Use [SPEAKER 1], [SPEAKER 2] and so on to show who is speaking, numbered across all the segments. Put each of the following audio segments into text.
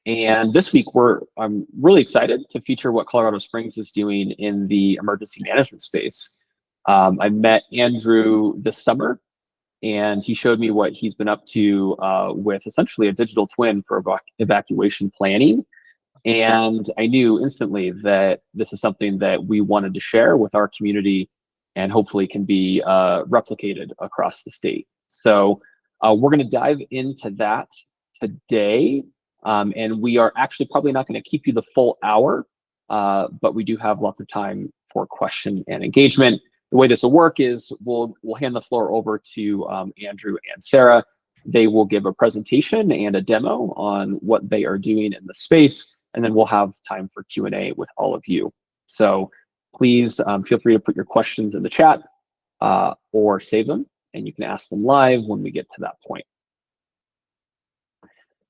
[SPEAKER 1] And this week, I'm really excited to feature what Colorado Springs is doing in the emergency management space. I met Andrew this summer, and he showed me what he's been up to with essentially a digital twin for evacuation planning. And I knew instantly that this is something that we wanted to share with our community and hopefully can be replicated across the state. So we're going to dive into that today. And we are actually probably not going to keep you the full hour, but we do have lots of time for question and engagement. The way this will work is we'll hand the floor over to Andrew and Sarah. They will give a presentation and a demo on what they are doing in the space, and then we'll have time for Q&A with all of you. So please feel free to put your questions in the chat or save them, and you can ask them live when we get to that point.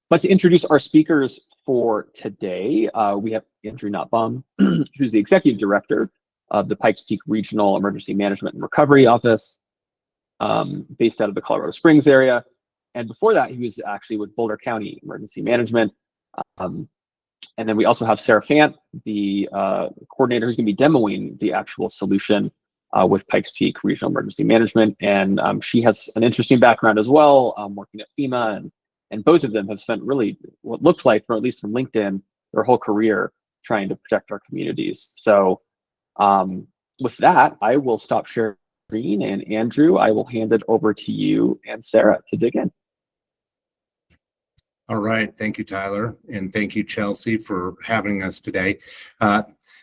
[SPEAKER 1] But to introduce our speakers for today, we have Andrew Nottbaum, who's the Executive Director of the Pikes Peak Regional Emergency Management and Recovery Office, based out of the Colorado Springs area. And before that, he was actually with Boulder County Emergency Management. And then we also have Sarah Fant, the coordinator who's going to be demoing the actual solution with Pikes Peak Regional Emergency Management. And she has an interesting background as well, working at FEMA, and both of them have spent really what looks like, or at least from LinkedIn, their whole career trying to protect our communities. So with that, I will stop sharing, and Andrew, I will hand it over to you and Sarah to dig in.
[SPEAKER 2] All right, thank you, Tyler, and thank you, Chelsea, for having us today.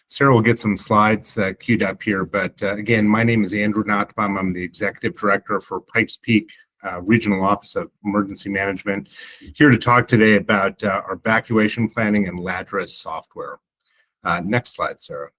[SPEAKER 2] Sarah will get some slides queued up here, but again, my name is Andrew Nottbaum. I'm the Executive Director for Pikes Peak Regional Office of Emergency Management, here to talk today about our evacuation planning and LADRIS software. Next slide, Sarah.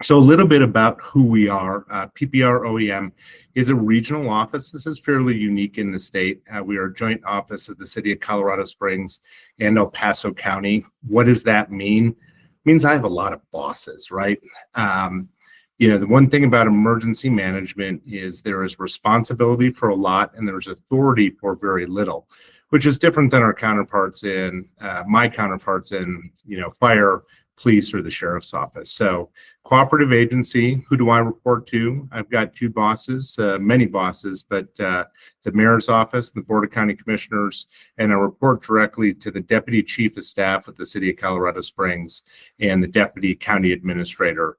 [SPEAKER 2] So a little bit about who we are. PPR OEM is a regional office. This is fairly unique in the state. We are a joint office of the city of Colorado Springs and El Paso County. What does that mean? It means I have a lot of bosses, right? The one thing about emergency management is there is responsibility for a lot and there's authority for very little, which is different than our counterparts in my counterparts in fire, police, or the sheriff's office. So cooperative agency, who do I report to? I've got two bosses, many bosses, but the mayor's office, the board of county commissioners, and I report directly to the deputy chief of staff with the city of Colorado Springs and the deputy county administrator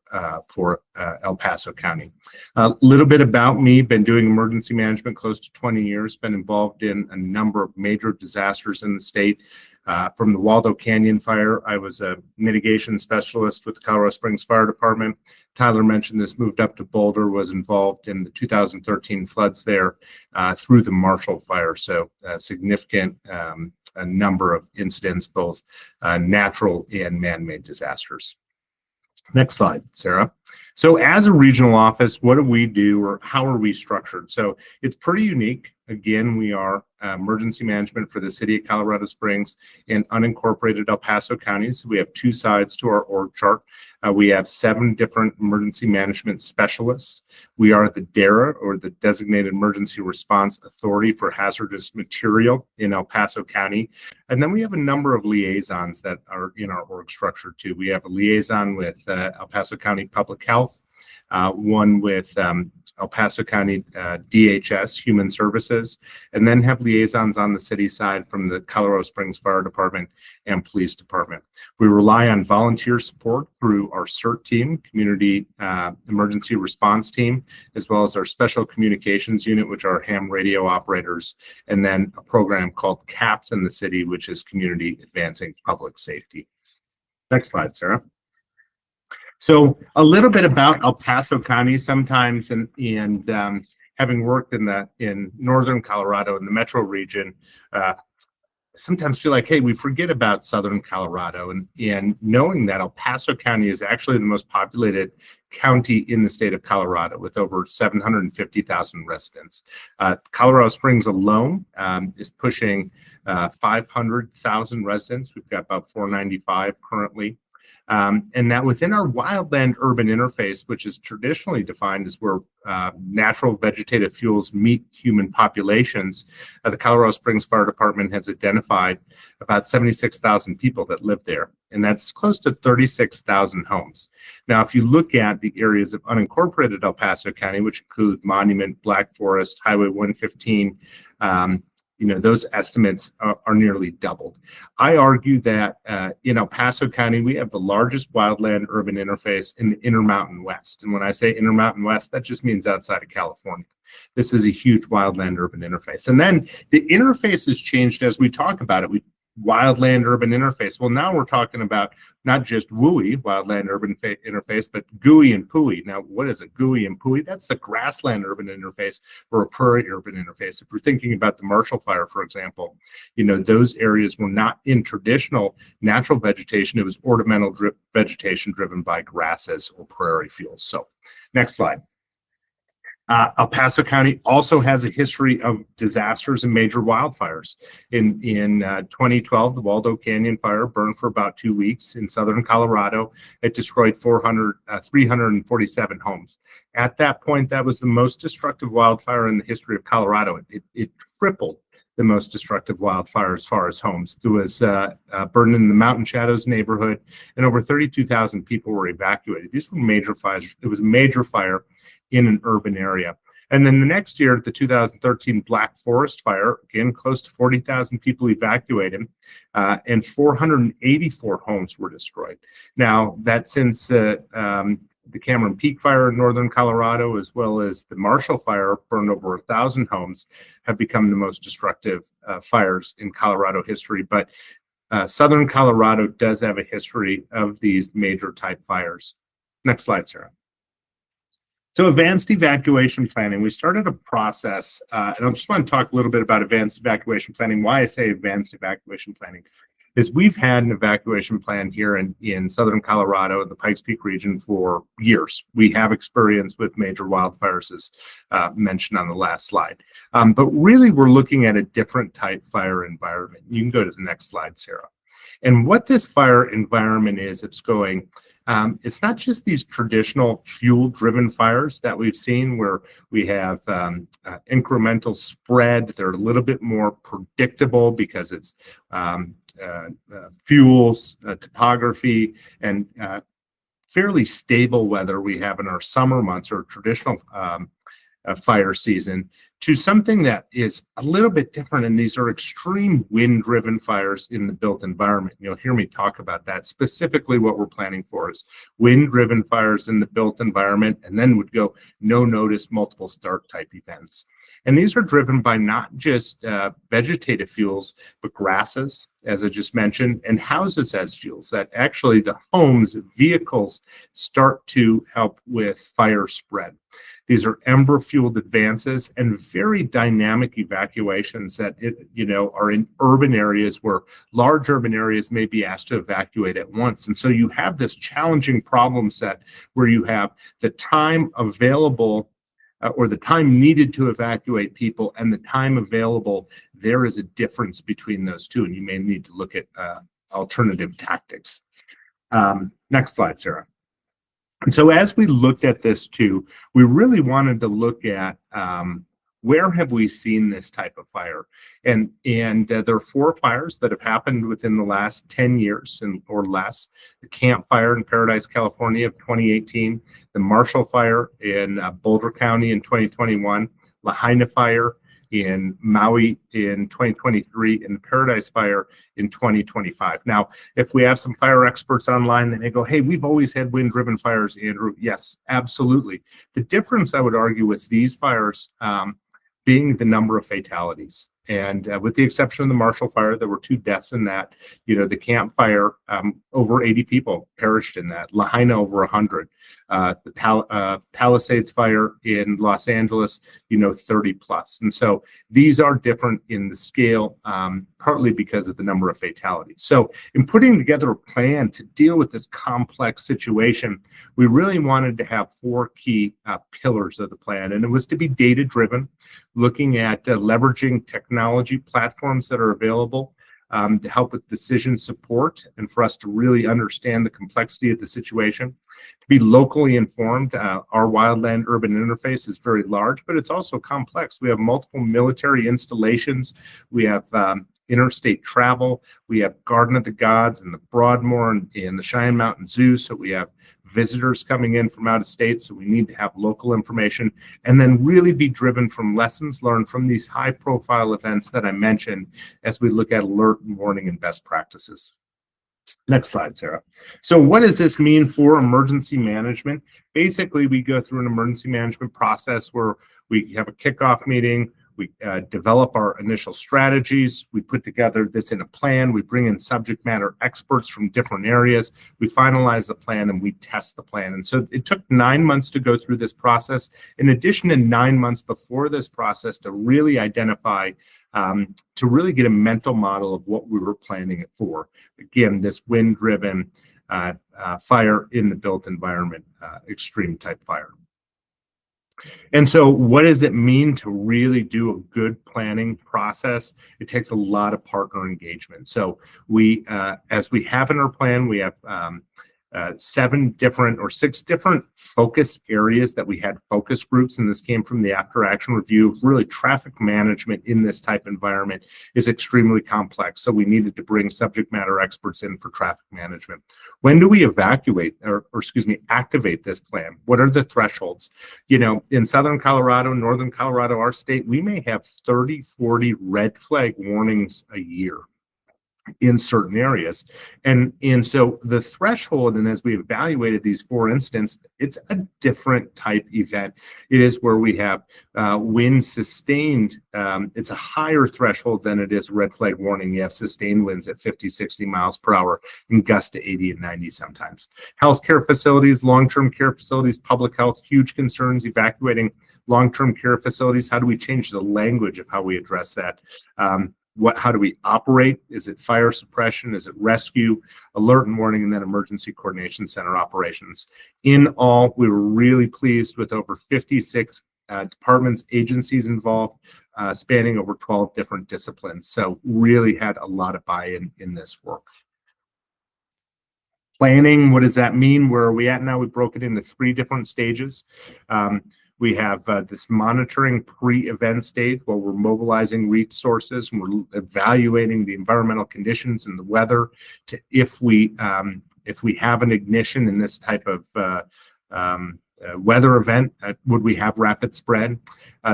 [SPEAKER 2] for El Paso County. A little bit about me: been doing emergency management close to 20 years, been involved in a number of major disasters in the state. From the Waldo Canyon fire, I was a mitigation specialist with the Colorado Springs Fire Department. Tyler mentioned this, moved up to Boulder, was involved in the 2013 floods there through the Marshall Fire. So significant a number of incidents, both natural and man-made disasters. Next slide, Sarah. So as a regional office, what do we do, or how are we structured? So it's pretty unique. Again, we are emergency management for the city of Colorado Springs and unincorporated El Paso counties. We have two sides to our org chart. We have 7 different emergency management specialists. We are the DERA, or the Designated Emergency Response Authority for Hazardous Material in El Paso County. And then we have a number of liaisons that are in our org structure too. We have a liaison with El Paso County Public Health, one with El Paso County DHS, Human Services, and then have liaisons on the city side from the Colorado Springs Fire Department and Police Department. We rely on volunteer support through our CERT team, Community Emergency Response Team, as well as our Special Communications Unit, which are ham radio operators, and then a program called CAPS in the city, which is Community Advancing Public Safety. Next slide, Sarah. So a little bit about El Paso County sometimes, and having worked in northern Colorado in the metro region, sometimes feel like, hey, we forget about southern Colorado, and knowing that El Paso County is actually the most populated county in the state of Colorado with over 750,000 residents. Colorado Springs alone is pushing 500,000 residents. We've got about 495 currently. And that within our wildland urban interface, which is traditionally defined as where natural vegetative fuels meet human populations, the Colorado Springs Fire Department has identified about 76,000 people that live there, and that's close to 36,000 homes. Now, if you look at the areas of unincorporated El Paso County, which include Monument, Black Forest, Highway 115, those estimates are nearly doubled. I argue that in El Paso County, we have the largest wildland urban interface in the Intermountain West. And when I say Intermountain West, that just means outside of California. This is a huge wildland urban interface. And then the interface has changed as we talk about it. Wildland urban interface. Well, now we're talking about not just WUI, wildland urban interface, but GUI and PUI. Now, what is a GUI and PUI? That's the grassland urban interface or a prairie urban interface. If we're thinking about the Marshall Fire, for example, those areas were not in traditional natural vegetation. It was ornamental vegetation driven by grasses or prairie fuels. So next slide. El Paso County also has a history of disasters and major wildfires. In 2012, the Waldo Canyon Fire burned for about 2 weeks in southern Colorado. It destroyed 347 homes. At that point, that was the most destructive wildfire in the history of Colorado. It tripled the most destructive wildfire as far as homes. It was burned in the Mountain Shadows neighborhood, and over 32,000 people were evacuated. These were major fires. It was a major fire in an urban area. And then the next year, the 2013 Black Forest Fire, again, close to 40,000 people evacuated, and 484 homes were destroyed. Now, that since the Cameron Peak Fire in northern Colorado, as well as the Marshall Fire, burned over 1,000 homes, have become the most destructive fires in Colorado history. But southern Colorado does have a history of these major type fires. Next slide, Sarah. So advanced evacuation planning, we started a process, and I just want to talk a little bit about advanced evacuation planning. Why I say advanced evacuation planning is we've had an evacuation plan here in southern Colorado, the Pikes Peak region, for years. We have experience with major wildfires, as mentioned on the last slide. But really, we're looking at a different type fire environment. You can go to the next slide, Sarah. And what this fire environment is, it's not just these traditional fuel-driven fires that we've seen where we have incremental spread. They're a little bit more predictable because it's fuels, topography, and fairly stable weather we have in our summer months or traditional fire season, to something that is a little bit different. And these are extreme wind-driven fires in the built environment. You'll hear me talk about that. Specifically, what we're planning for is wind-driven fires in the built environment, and then would go no-notice, multiple start type events. And these are driven by not just vegetative fuels, but grasses, as I just mentioned, and houses as fuels. That actually the homes, vehicles start to help with fire spread. These are ember-fueled advances and very dynamic evacuations that are in urban areas where large urban areas may be asked to evacuate at once. And so you have this challenging problem set where you have the time available or the time needed to evacuate people and the time available. There is a difference between those two, and you may need to look at alternative tactics. Next slide, Sarah. And so as we looked at this too, we really wanted to look at where have we seen this type of fire? And there are 4 fires that have happened within the last 10 years or less. The Camp Fire in Paradise, California of 2018, the Marshall Fire in Boulder County in 2021, Lahaina Fire in Maui in 2023, and the Paradise Fire in 2025. Now, if we have some fire experts online, they may go, hey, we've always had wind-driven fires, Andrew. Yes, absolutely. The difference, I would argue, with these fires being the number of fatalities. And with the exception of the Marshall Fire, there were 2 deaths in that. The Camp Fire, over 80 people perished in that. Lahaina, over 100. The Palisades Fire in Los Angeles, 30 plus. And so these are different in the scale, partly because of the number of fatalities. So in putting together a plan to deal with this complex situation, we really wanted to have 4 key pillars of the plan. And it was to be data-driven, looking at leveraging technology platforms that are available, to help with decision support and for us to really understand the complexity of the situation, to be locally informed. Our wildland urban interface is very large, but it's also complex. We have multiple military installations. We have interstate travel. We have Garden of the Gods and the Broadmoor and the Cheyenne Mountain Zoo. So we have visitors coming in from out of state. So we need to have local information and then really be driven from lessons learned from these high profile events that I mentioned as we look at alert and warning and best practices. Next slide, Sarah. So what does this mean for emergency management? Basically, we go through an emergency management process where we have a kickoff meeting. We develop our initial strategies. We put together this in a plan. We bring in subject matter experts from different areas. We finalize the plan and we test the plan. And so it took 9 months to go through this process. In addition to 9 months before this process to really identify, to really get a mental model of what we were planning it for. Again, this wind-driven fire in the built environment, extreme type fire. And so what does it mean to really do a good planning process? It takes a lot of partner engagement. So we, as we have in our plan, we have 6 different focus areas that we had focus groups, and this came from the after action review. Really, traffic management in this type environment is extremely complex, so we needed to bring subject matter experts in for traffic management. When do we evacuate or activate this plan? What are the thresholds? You know, in Southern Colorado, Northern Colorado, our state, we may have 30, 40 red flag warnings a year in certain areas. And so the threshold, and as we evaluated these 4 incidents, it's a different type event. It is where we have wind sustained. It's a higher threshold than it is red flag warning. You have sustained winds at 50, 60 miles per hour and gusts to 80 and 90 sometimes. Healthcare facilities, long-term care facilities, public health, huge concerns, evacuating long-term care facilities. How do we change the language of how we address that? How do we operate? Is it fire suppression? Is it rescue, alert and warning, and then emergency coordination center operations? In all, we were really pleased with over 56 departments, agencies involved, spanning over 12 different disciplines. So really had a lot of buy-in in this work. Planning, what does that mean? Where are we at now? We broke it into 3 different stages. We have this monitoring pre-event stage where we're mobilizing resources and we're evaluating the environmental conditions and the weather to if we have an ignition in this type of weather event, would we have rapid spread?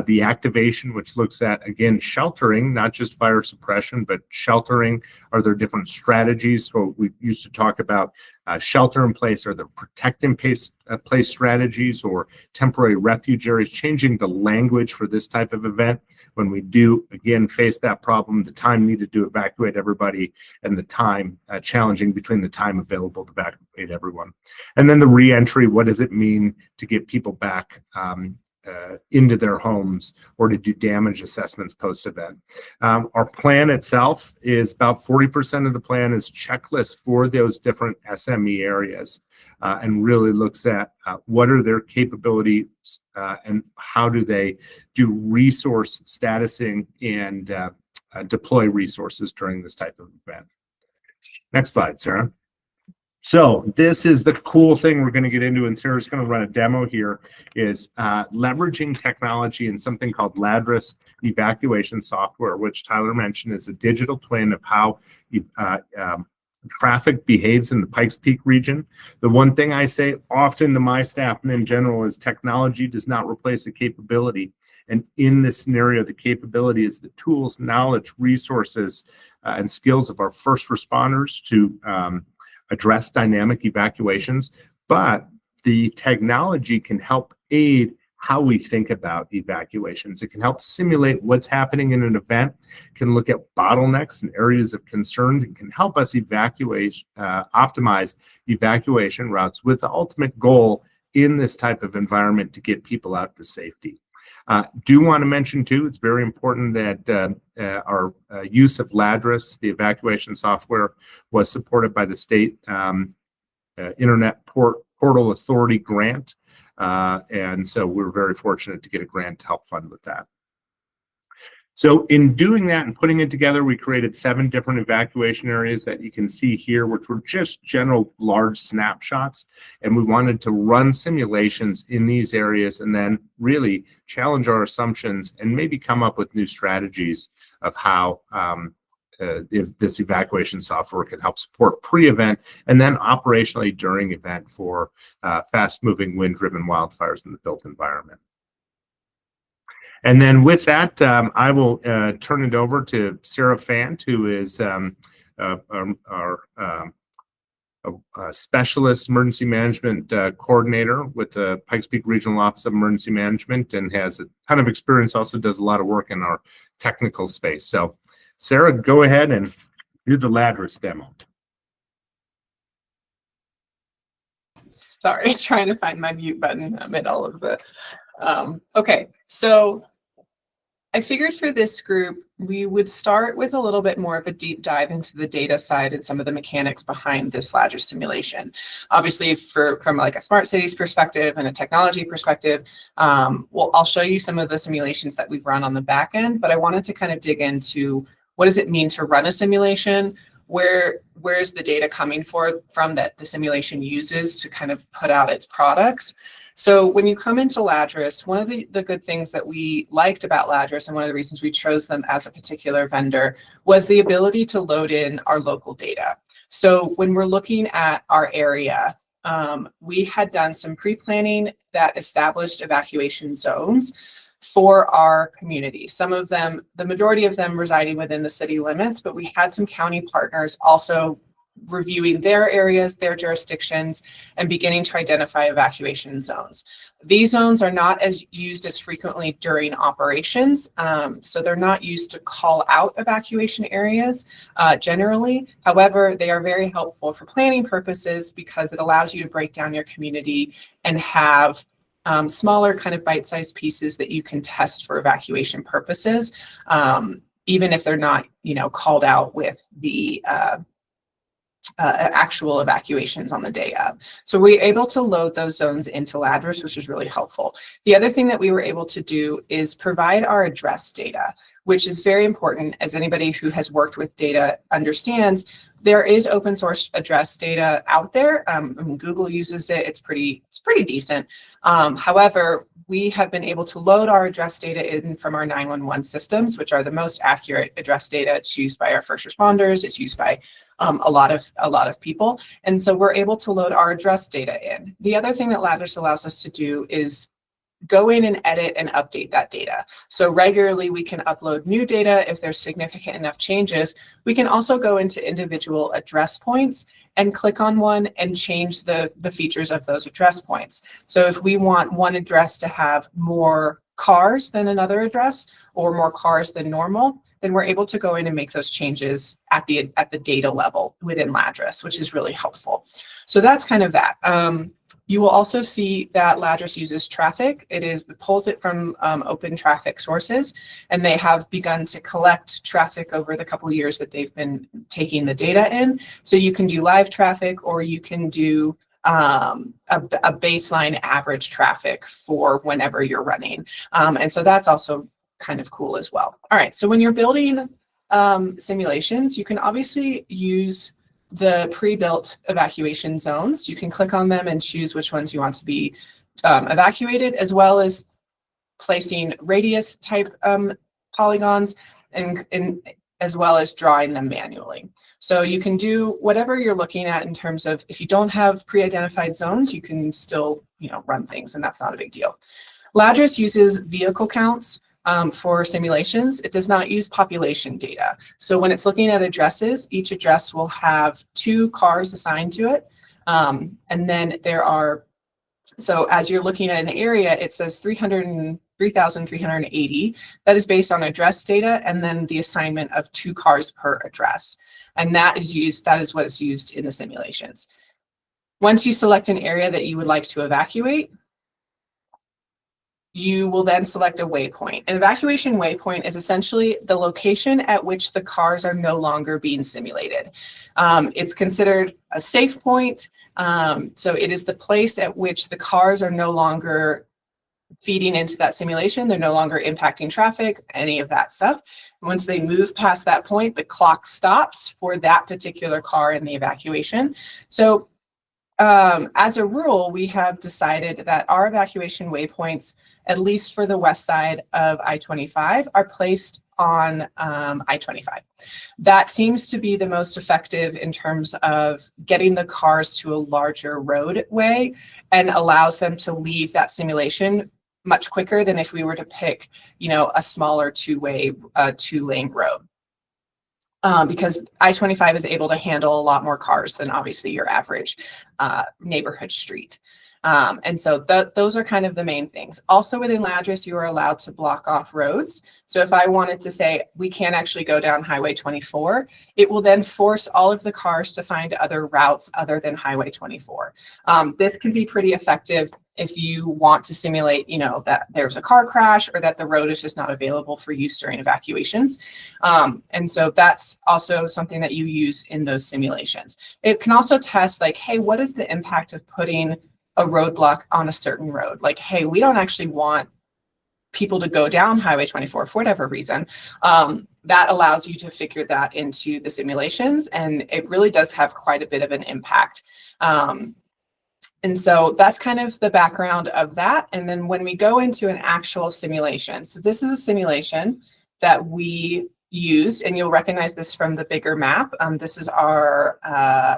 [SPEAKER 2] The activation, which looks at, again, sheltering, not just fire suppression, but sheltering. Are there different strategies? So we used to talk about shelter in place, or the protect in place strategies, or temporary refuge areas, changing the language for this type of event. When we do, again, face that problem, the time needed to evacuate everybody and the time challenging between the time available to evacuate everyone. And then the reentry, what does it mean to get people back into their homes or to do damage assessments post-event. Our plan itself is about 40% of the plan is checklists for those different SME areas and really looks at what are their capabilities and how do they do resource statusing and deploy resources during this type of event. Next slide, Sarah. So this is the cool thing we're going to get into, and Sarah's going to run a demo here, is leveraging technology in something called Ladris evacuation software, which Tyler mentioned is a digital twin of how traffic behaves in the Pikes Peak region. The one thing I say often to my staff and in general is technology does not replace a capability. And in this scenario, the capability is the tools, knowledge, resources, and skills of our first responders to address dynamic evacuations, but the technology can help aid how we think about evacuations. It can help simulate what's happening in an event, can look at bottlenecks and areas of concern, and can help us optimize evacuation routes with the ultimate goal in this type of environment to get people out to safety. Do want to mention too, it's very important that our use of Ladris, the evacuation software, was supported by the state Internet Portal Authority grant. And so we're very fortunate to get a grant to help fund with that. So in doing that and putting it together, we created 7 different evacuation areas that you can see here, which were just general large snapshots. And we wanted to run simulations in these areas and then really challenge our assumptions and maybe come up with new strategies of how if this evacuation software can help support pre-event and then operationally during event for fast-moving wind-driven wildfires in the built environment. And then with that, I will turn it over to Sarah Fant, who is our specialist emergency management coordinator with the Pikes Peak Regional Office of Emergency Management and has a ton of experience, also does a lot of work in our technical space. So Sarah, go ahead and do the Ladris demo.
[SPEAKER 3] Sorry, trying to find my mute button amid all of the. Okay, so I figured for this group, we would start with a little bit more of a deep dive into the data side and some of the mechanics behind this Ladris simulation. Obviously, from like a smart cities perspective and a technology perspective, well, I'll show you some of the simulations that we've run on the back end, but I wanted to kind of dig into what does it mean to run a simulation? Where is the data coming from that the simulation uses to kind of put out its products? So when you come into Ladris, one of the good things that we liked about Ladris and one of the reasons we chose them as a particular vendor was the ability to load in our local data. So when we're looking at our area, we had done some pre-planning that established evacuation zones for our community. Some of them, the majority of them residing within the city limits, but we had some county partners also reviewing their areas, their jurisdictions, and beginning to identify evacuation zones. These zones are not as used as frequently during operations, so they're not used to call out evacuation areas generally. However, they are very helpful for planning purposes because it allows you to break down your community and have smaller kind of bite-sized pieces that you can test for evacuation purposes, even if they're not, called out with the actual evacuations on the day of. So we were able to load those zones into Ladris, which is really helpful. The other thing that we were able to do is provide our address data, which is very important. As anybody who has worked with data understands, there is open source address data out there. Google uses it. It's pretty decent. However, we have been able to load our address data in from our 911 systems, which are the most accurate address data. It's used by our first responders. It's used by a lot of people. And so we're able to load our address data in. The other thing that Ladris allows us to do is go in and edit and update that data. So regularly we can upload new data if there's significant enough changes. We can also go into individual address points and click on one and change the features of those address points. So if we want one address to have more cars than another address or more cars than normal, then we're able to go in and make those changes at the data level within Ladris, which is really helpful. So that's kind of that. You will also see that Ladris uses traffic. It pulls it from open traffic sources, and they have begun to collect traffic over the couple of years that they've been taking the data in. So you can do live traffic, or you can do a baseline average traffic for whenever you're running. And so that's also kind of cool as well. All right, so when you're building simulations, you can obviously use the pre-built evacuation zones. You can click on them and choose which ones you want to be evacuated, as well as placing radius type polygons and as well as drawing them manually. So you can do whatever you're looking at in terms of, if you don't have pre-identified zones, you can still run things, and that's not a big deal. Ladris uses vehicle counts for simulations. It does not use population data. So when it's looking at addresses, each address will have 2 cars assigned to it. And then there are, so as you're looking at an area, it says 3,380. That is based on address data, and then the assignment of 2 cars per address. And that is what is used in the simulations. Once you select an area that you would like to evacuate, you will then select a waypoint. An evacuation waypoint is essentially the location at which the cars are no longer being simulated. It's considered a safe point. So it is the place at which the cars are no longer feeding into that simulation. They're no longer impacting traffic, any of that stuff. Once they move past that point, the clock stops for that particular car in the evacuation. So as a rule, we have decided that our evacuation waypoints, at least for the west side of I-25, are placed on I-25. That seems to be the most effective in terms of getting the cars to a larger roadway and allows them to leave that simulation much quicker than if we were to pick, you know, a smaller two-lane road. Because I-25 is able to handle a lot more cars than obviously your average neighborhood street. And so those are kind of the main things. Also within Ladris, you are allowed to block off roads. So if I wanted to say we can't actually go down Highway 24, it will then force all of the cars to find other routes other than Highway 24. This can be pretty effective if you want to simulate, you know, that there's a car crash or that the road is just not available for use during evacuations. And so that's also something that you use in those simulations. It can also test like, hey, what is the impact of putting a roadblock on a certain road? Like, hey, we don't actually want people to go down Highway 24 for whatever reason. That allows you to figure that into the simulations, and it really does have quite a bit of an impact. And so that's kind of the background of that. And then when we go into an actual simulation, so this is a simulation that we used, and you'll recognize this from the bigger map. This is our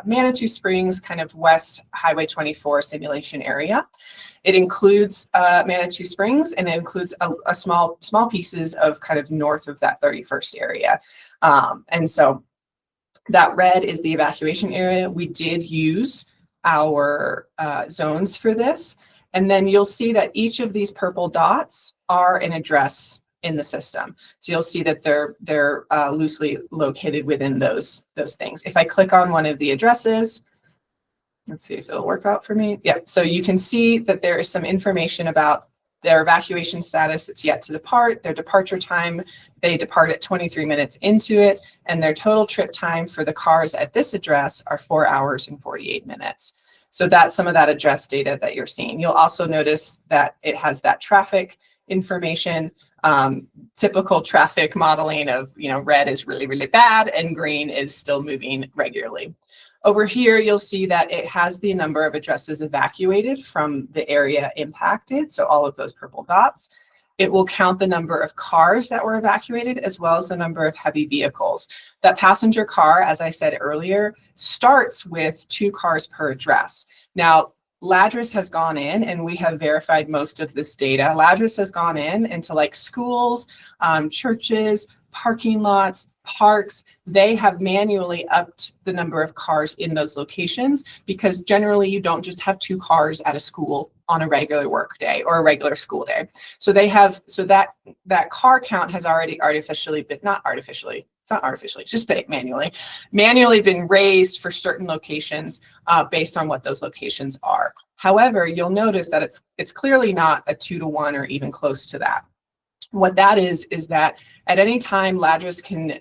[SPEAKER 3] Manitou Springs kind of West Highway 24 simulation area. It includes Manitou Springs, and it includes a small pieces of kind of north of that 31st area. And so that red is the evacuation area. We did use our zones for this. And then you'll see that each of these purple dots are an address in the system. So you'll see that they're loosely located within those things. If I click on one of the addresses, let's see if it'll work out for me. Yeah, so you can see that there is some information about their evacuation status. It's yet to depart, their departure time. They depart at 23 minutes into it, and their total trip time for the cars at this address are 4 hours and 48 minutes. So that's some of that address data that you're seeing. You'll also notice that it has that traffic information, typical traffic modeling of, you know, red is really, really bad and green is still moving regularly. Over here, you'll see that it has the number of addresses evacuated from the area impacted, so all of those purple dots. It will count the number of cars that were evacuated as well as the number of heavy vehicles. That passenger car, as I said earlier, starts with 2 cars per address. Now, Ladris has gone in, and we have verified most of this data. Ladris has gone in into like schools, churches, parking lots, parks. They have manually upped the number of cars in those locations, because generally you don't just have 2 cars at a school on a regular work day or a regular school day. So they have, so that car count has already artificially been, not artificially, it's not artificially, it's just been manually been raised for certain locations based on what those locations are. However, you'll notice that it's clearly not a 2-to-1 or even close to that. What that is that at any time, Ladris can,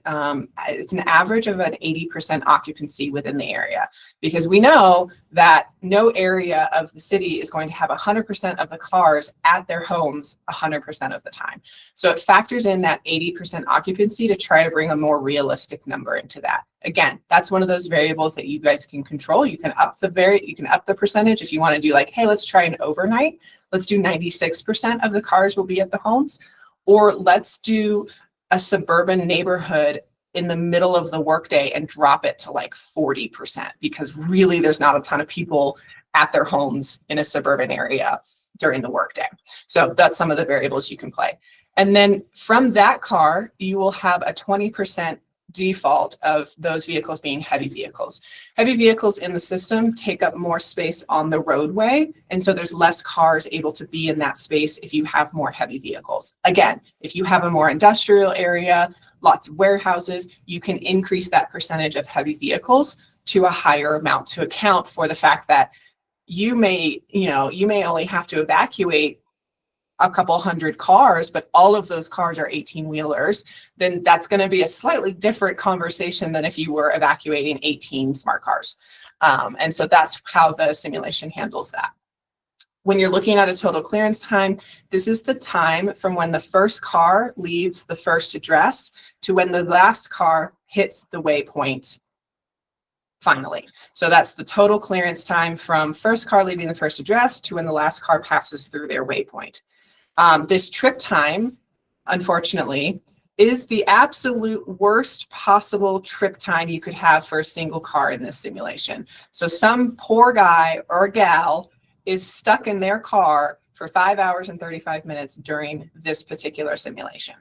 [SPEAKER 3] it's an average of an 80% occupancy within the area, because we know that no area of the city is going to have 100% of the cars at their homes 100% of the time. So it factors in that 80% occupancy to try to bring a more realistic number into that. Again, that's one of those variables that you guys can control. You can up the percentage if you want to do like, hey, let's try an overnight. Let's do 96% of the cars will be at the homes. Or let's do a suburban neighborhood in the middle of the workday and drop it to like 40%, because really there's not a ton of people at their homes in a suburban area during the workday. So that's some of the variables you can play. And then from that car, you will have a 20% default of those vehicles being heavy vehicles. Heavy vehicles in the system take up more space on the roadway, and so there's less cars able to be in that space if you have more heavy vehicles. Again, if you have a more industrial area, lots of warehouses, you can increase that percentage of heavy vehicles to a higher amount to account for the fact that you may only have to evacuate a couple hundred cars, but all of those cars are 18-wheelers, then that's going to be a slightly different conversation than if you were evacuating 18 smart cars. And so that's how the simulation handles that. When you're looking at a total clearance time, this is the time from when the first car leaves the first address to when the last car hits the waypoint finally. So that's the total clearance time from first car leaving the first address to when the last car passes through their waypoint. This trip time, unfortunately, is the absolute worst possible trip time you could have for a single car in this simulation. So some poor guy or gal is stuck in their car for 5 hours and 35 minutes during this particular simulation.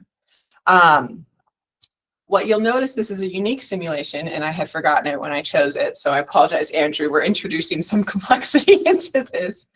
[SPEAKER 3] What you'll notice, this is a unique simulation, and I had forgotten it when I chose it, so I apologize, Andrew. We're introducing some complexity into this.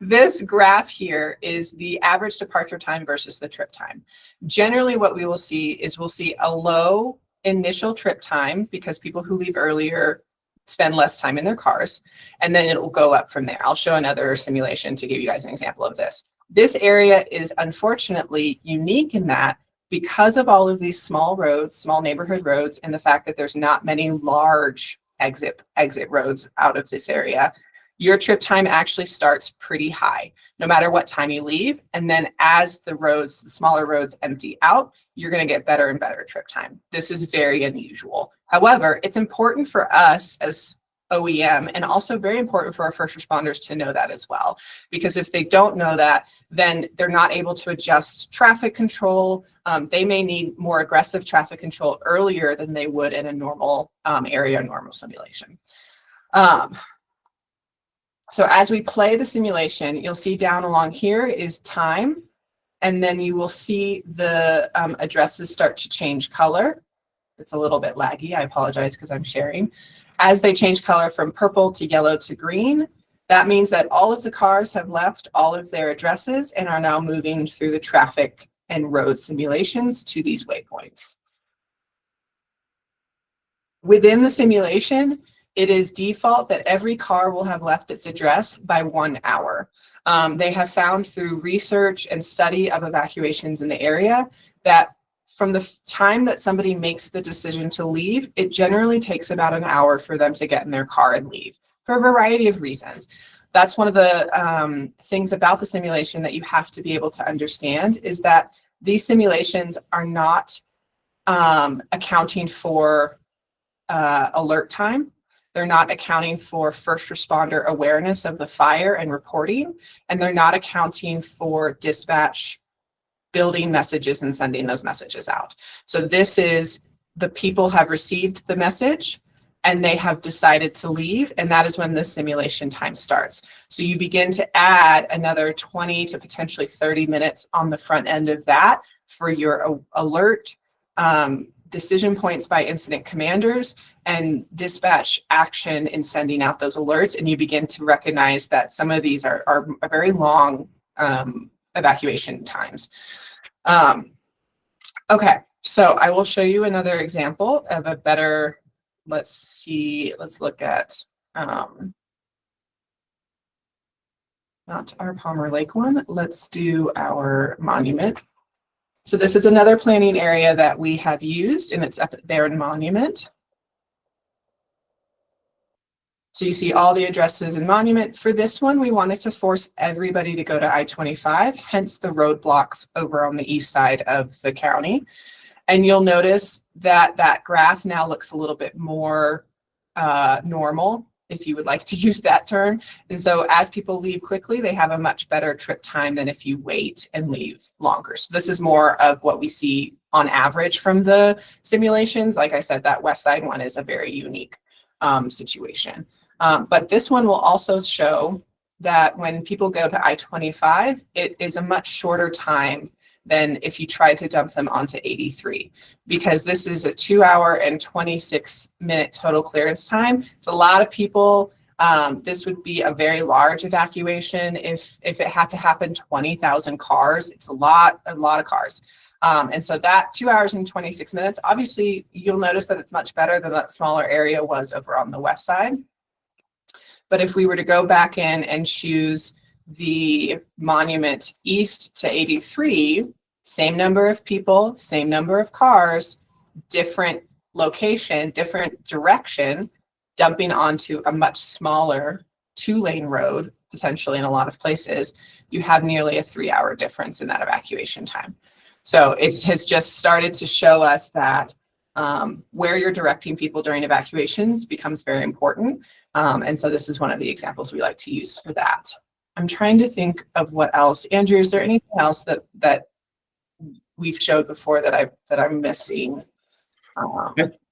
[SPEAKER 3] This graph here is the average departure time versus the trip time. Generally, what we will see is we'll see a low initial trip time because people who leave earlier spend less time in their cars, and then it will go up from there. I'll show another simulation to give you guys an example of this. This area is unfortunately unique in that because of all of these small roads, small neighborhood roads, and the fact that there's not many large exit roads out of this area, your trip time actually starts pretty high, no matter what time you leave. And then as the roads, the smaller roads empty out, you're going to get better and better trip time. This is very unusual. However, it's important for us as OEM and also very important for our first responders to know that as well, because if they don't know that, then they're not able to adjust traffic control. They may need more aggressive traffic control earlier than they would in a normal area, normal simulation. So as we play the simulation, you'll see down along here is time, and then you will see the addresses start to change color. It's a little bit laggy, I apologize because I'm sharing. As they change color from purple to yellow to green, that means that all of the cars have left all of their addresses and are now moving through the traffic and road simulations to these waypoints. Within the simulation, it is default that every car will have left its address by 1 hour. They have found through research and study of evacuations in the area that from the time that somebody makes the decision to leave, it generally takes about an hour for them to get in their car and leave for a variety of reasons. That's one of the things about the simulation that you have to be able to understand is that these simulations are not accounting for alert time. They're not accounting for first responder awareness of the fire and reporting, and they're not accounting for dispatch building messages and sending those messages out. So this is the people have received the message and they have decided to leave, and that is when the simulation time starts. So you begin to add another 20 to potentially 30 minutes on the front end of that for your alert, decision points by incident commanders, and dispatch action in sending out those alerts. And you begin to recognize that some of these are very long evacuation times. Okay, so I will show you another example of a better, let's look at, not our Palmer Lake one, let's do our Monument. So this is another planning area that we have used, and it's up there in Monument. So you see all the addresses in Monument. For this one, we wanted to force everybody to go to I-25, hence the roadblocks over on the east side of the county. And you'll notice that that graph now looks a little bit more normal, if you would like to use that term. And so as people leave quickly, they have a much better trip time than if you wait and leave longer. So this is more of what we see on average from the simulations. Like I said, that west side one is a very unique situation. But this one will also show that when people go to I-25, it is a much shorter time than if you tried to dump them onto 83, because this is a 2 hour and 26 minute total clearance time. It's a lot of people. This would be a very large evacuation. If it had to happen 20,000 cars, it's a lot of cars. And so that 2 hours and 26 minutes, obviously you'll notice that it's much better than that smaller area was over on the west side. But if we were to go back in and choose the Monument east to 83, same number of people, same number of cars, different location, different direction, dumping onto a much smaller 2-lane road potentially in a lot of places, you have nearly a 3-hour difference in that evacuation time. So it has just started to show us that where you're directing people during evacuations becomes very important. And so this is one of the examples we like to use for that. I'm trying to think of what else. Andrew, is there anything else that we've showed before that I'm missing?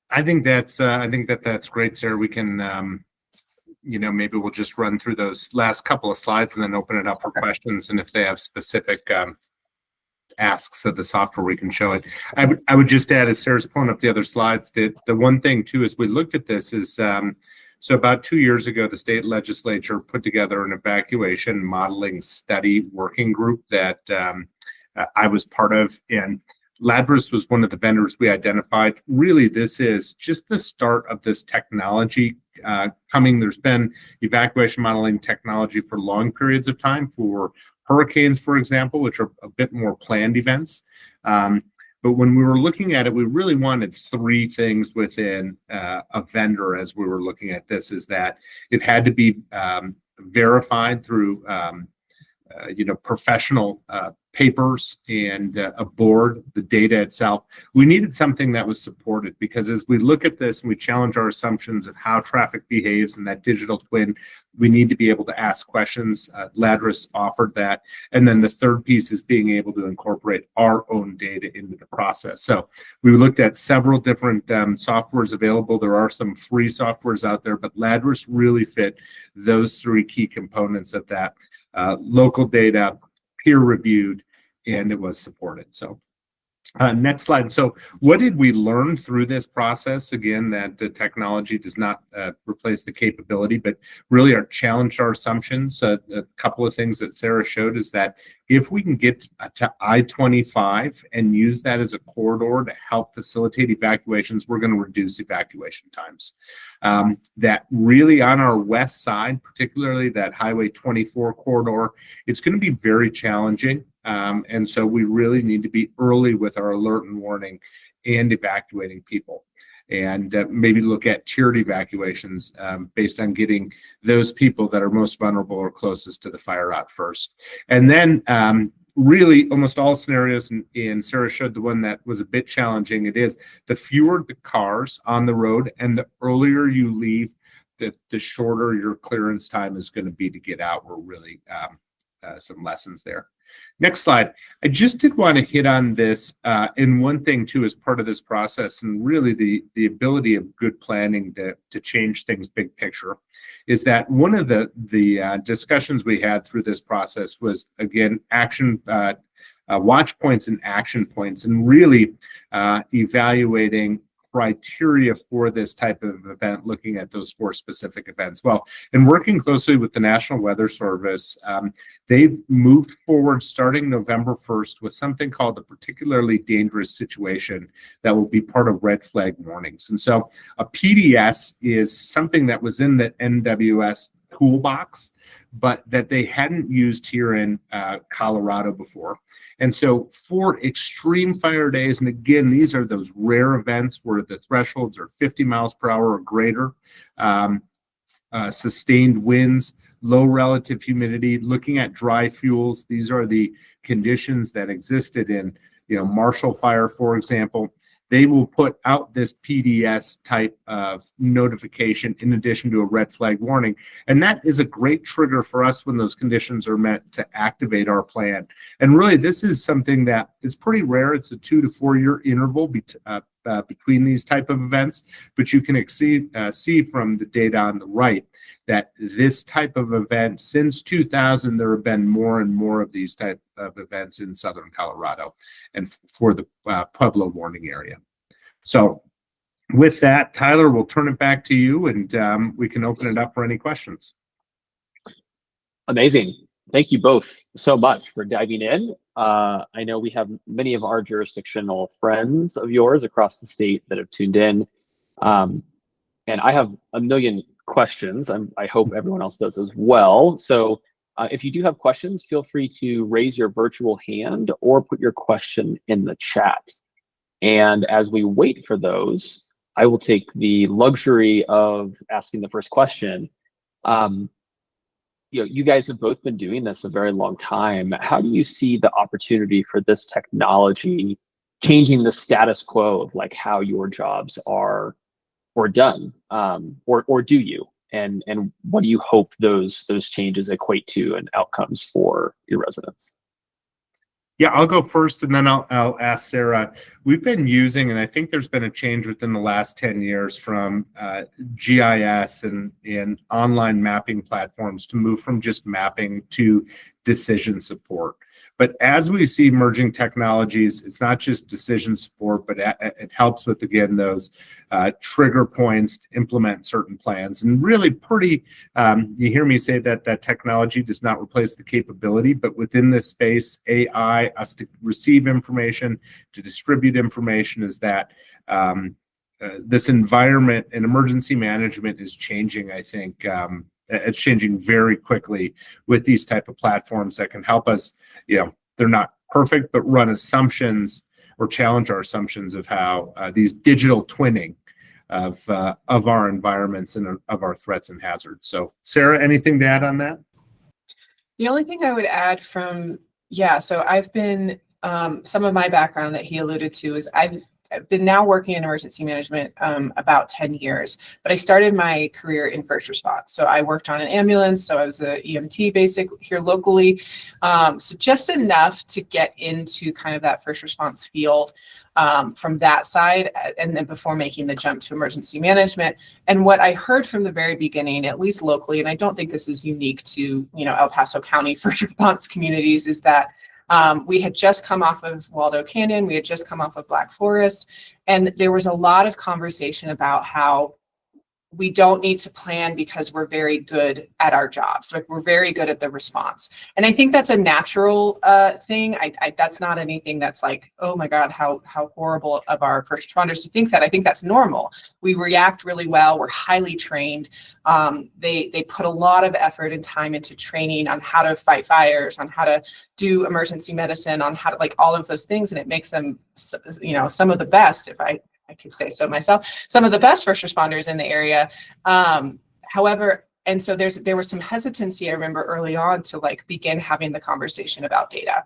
[SPEAKER 2] I think that's great, Sarah. We can, maybe we'll just run through those last couple of slides and then open it up for questions. And if they have specific asks of the software, we can show it. I would just add, as Sarah's pulling up the other slides, that the one thing too, as we looked at this is, so about 2 years ago, the state legislature put together an evacuation modeling study working group that I was part of, and Ladris was one of the vendors we identified. Really, this is just the start of this technology coming. There's been evacuation modeling technology for long periods of time for hurricanes, for example, which are a bit more planned events. But when we were looking at it, we really wanted 3 things within a vendor as we were looking at this, is that it had to be verified through professional papers and a board, the data itself. We needed something that was supported, because as we look at this and we challenge our assumptions of how traffic behaves in that digital twin, we need to be able to ask questions. Ladris offered that. And then the third piece is being able to incorporate our own data into the process. So we looked at several different softwares available. There are some free softwares out there, but Ladris really fit those 3 key components of that. Local data, peer-reviewed, and it was supported. So next slide. So what did we learn through this process? Again, that the technology does not replace the capability, but really challenged our assumptions. A couple of things that Sarah showed is that if we can get to I-25 and use that as a corridor to help facilitate evacuations, we're going to reduce evacuation times. That really on our west side, particularly that Highway 24 corridor, it's going to be very challenging. And so we really need to be early with our alert and warning and evacuating people. And maybe look at tiered evacuations based on getting those people that are most vulnerable or closest to the fire out first. And then really almost all scenarios, and Sarah showed the one that was a bit challenging, it is the fewer the cars on the road and the earlier you leave, the shorter your clearance time is going to be to get out. We're really some lessons there. Next slide. I just did want to hit on this, and one thing too as part of this process, and really the ability of good planning to change things big picture, is that one of the discussions we had through this process was, again, action watch points and action points, and really evaluating criteria for this type of event, looking at those 4 specific events. Well, and working closely with the National Weather Service, they've moved forward starting November 1st with something called a particularly dangerous situation that will be part of red flag warnings. And so a PDS is something that was in the NWS toolbox, but that they hadn't used here in Colorado before. And so for extreme fire days, and again, these are those rare events where the thresholds are 50 miles per hour or greater, sustained winds, low relative humidity, looking at dry fuels. These are the conditions that existed in, Marshall Fire, for example. They will put out this PDS type of notification in addition to a red flag warning. And that is a great trigger for us when those conditions are met to activate our plan. And really, this is something that is pretty rare. It's a 2 to 4 year interval between these type of events, but you can see from the data on the right that this type of event, since 2000, there have been more and more of these type of events in southern Colorado and for the Pueblo warning area. So with that, Tyler, we'll turn it back to you, and we can open it up for any questions.
[SPEAKER 1] Amazing. Thank you both so much for diving in. I know we have many of our jurisdictional friends of yours across the state that have tuned in. And I have a million questions. I hope everyone else does as well. So if you do have questions, feel free to raise your virtual hand or put your question in the chat. And as we wait for those, I will take the luxury of asking the first question. you guys have both been doing this a very long time. How do you see the opportunity for this technology changing the status quo of like how your jobs are or done, or do you? And what do you hope those changes equate to and outcomes for your residents?
[SPEAKER 2] Yeah, I'll go first, and then I'll ask Sarah. We've been using, and I think there's been a change within the last 10 years from GIS and online mapping platforms to move from just mapping to decision support. But as we see emerging technologies, it's not just decision support, but it helps with, again, those trigger points to implement certain plans. And really pretty, you hear me say that technology does not replace the capability, but within this space, AI, us to receive information, to distribute information, is that this environment and emergency management is changing, I think. It's changing very quickly with these type of platforms that can help us, they're not perfect, but run assumptions or challenge our assumptions of how these digital twinning of our environments and of our threats and hazards. So Sarah, anything to add on that?
[SPEAKER 3] The only thing I would add so I've been, some of my background that he alluded to is I've been now working in emergency management about 10 years, but I started my career in first response. So I worked on an ambulance, so I was an EMT basic here locally. So just enough to get into kind of that first response field from that side, and then before making the jump to emergency management. And what I heard from the very beginning, at least locally, and I don't think this is unique to El Paso County first response communities, is that we had just come off of Waldo Canyon, we had just come off of Black Forest, and there was a lot of conversation about how we don't need to plan because we're very good at our jobs. Like, we're very good at the response. And I think that's a natural thing. That's not anything that's like, oh my God, how horrible of our first responders to think that. I think that's normal. We react really well. We're highly trained. They put a lot of effort and time into training on how to fight fires, on how to do emergency medicine, on how to, like, all of those things. And it makes them, some of the best, if I could say so myself, some of the best first responders in the area. However, and so there was some hesitancy, I remember early on, to like begin having the conversation about data,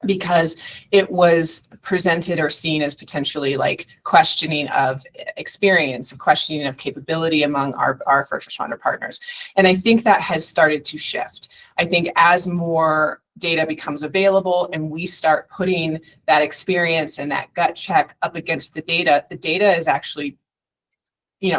[SPEAKER 3] because it was presented or seen as potentially like questioning of experience, questioning of capability among our first responder partners. And I think that has started to shift. I think as more data becomes available and we start putting that experience and that gut check up against the data is actually